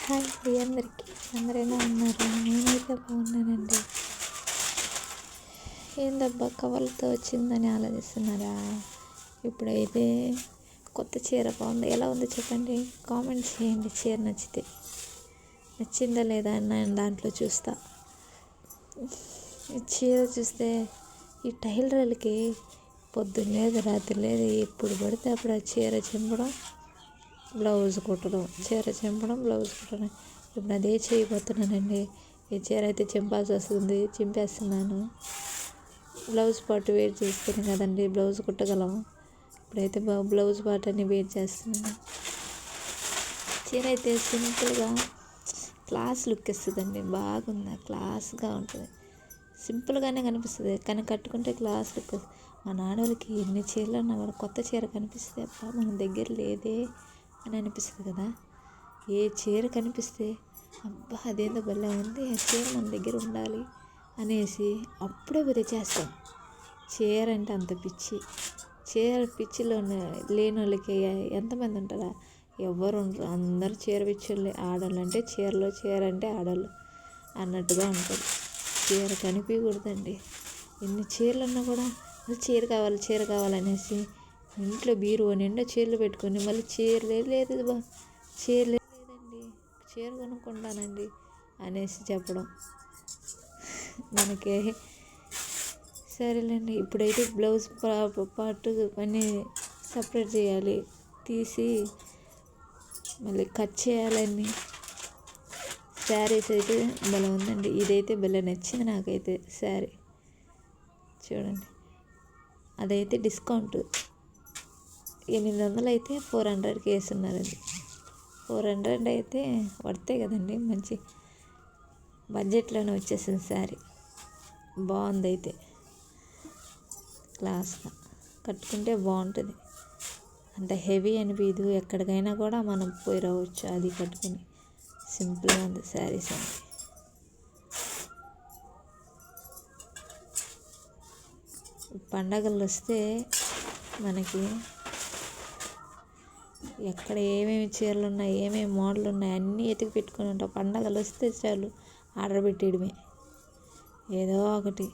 Hi అండి అందరికీ. అందరూ ఎలా ఉన్నారు? నేనైతే బాగున్నానండి. ఏందబ్బా కవర్లతో వచ్చిందని ఆలోచిస్తున్నారా? ఇప్పుడైతే కొత్త చీర బాగుంది. ఎలా ఉందో చెప్పండి, కామెంట్ చేయండి. చీర నచ్చిందా లేదా అని నేను దాంట్లో చూస్తా. ఈ చీర చూస్తే ఈ టైలర్లకి పొద్దున్న లేదు రాత్రి లేదు, ఎప్పుడు పడితే అప్పుడు ఆ చీర చింపడం, బ్లౌజ్ కుట్టడం, చీర చింపడం, బ్లౌజ్ కుట్టడం. ఇప్పుడు అదే చేయబోతున్నానండి. ఈ చీర అయితే చింపాల్సి వస్తుంది, చింపేస్తున్నాను. బ్లౌజ్ పార్ట్ వెయిట్ చేస్తేనే కదండి బ్లౌజ్ కుట్టగలం. ఇప్పుడైతే బ్లౌజ్ పార్ట్ అని వెయిట్ చేస్తున్నాను. చీర అయితే సింపుల్గా క్లాస్ లుక్ ఇస్తుందండి. బాగుంది, క్లాస్గా ఉంటుంది. సింపుల్గానే కనిపిస్తుంది కానీ కట్టుకుంటే క్లాస్ లుక్. మా నాన్నోళ్ళకి ఎన్ని చీరలు ఉన్నా కూడా కొత్త చీర కనిపిస్తే అబ్బా మన దగ్గర లేదే అని అనిపిస్తుంది కదా. ఏ చీర కనిపిస్తే అబ్బా అదేందో భలే ఉంది, ఆ చీర మన దగ్గర ఉండాలి అనేసి అప్పుడే చేస్తాం. చీర అంటే అంత పిచ్చి. చీర పిచ్చిలో లేని వాళ్ళకి ఎంతమంది ఉంటారా? ఎవరు ఉండరు, అందరూ చీర పిచ్చోళ్ళే. ఆడవాళ్ళు అంటే చీరలో, చీర అంటే ఆడవాళ్ళు అన్నట్టుగా ఉంటుంది. చీర కనిపించకూడదండి. ఎన్ని చీరలు ఉన్నా కూడా చీర కావాలి, చీర కావాలనేసి ఇంట్లో బీరువా నిండా చీరలు పెట్టుకొని మళ్ళీ చీర లేదు చీర లేదండి, చీర కొనుక్కుంటానండి అనేసి చెప్పడం మనకి. సరేలేండి, ఇప్పుడైతే బ్లౌజ్ పార్ట్ అన్నీ సపరేట్ చేయాలి, తీసి మళ్ళీ కట్ చేయాలని. శారీస్ అయితే భలే ఉందండి. ఇదైతే భలే నచ్చింది నాకైతే శారీ. చూడండి, అదైతే డిస్కౌంట్ 800 అయితే 400కి వేస్తున్నారండి. 400 అయితే పడతాయి కదండి, మంచి బడ్జెట్లోనే వచ్చేసింది శారీ. బాగుంది అయితే, క్లాస్గా కట్టుకుంటే బాగుంటుంది. అంత హెవీ అనిపించదు, ఎక్కడికైనా కూడా మనం పోయి రావచ్చు అది కట్టుకుని. సింపుల్గా ఉంది శారీస్ అండి. పండగలు వస్తే మనకి ఎక్కడ ఏమేమి చీరలు ఉన్నాయి, ఏమేమి మోడల్ ఉన్నాయి అన్నీ ఎతికి పెట్టుకుని ఉంటాం. పండగలు వస్తే చాలు ఆర్డర్ పెట్టేయడమే ఏదో ఒకటి.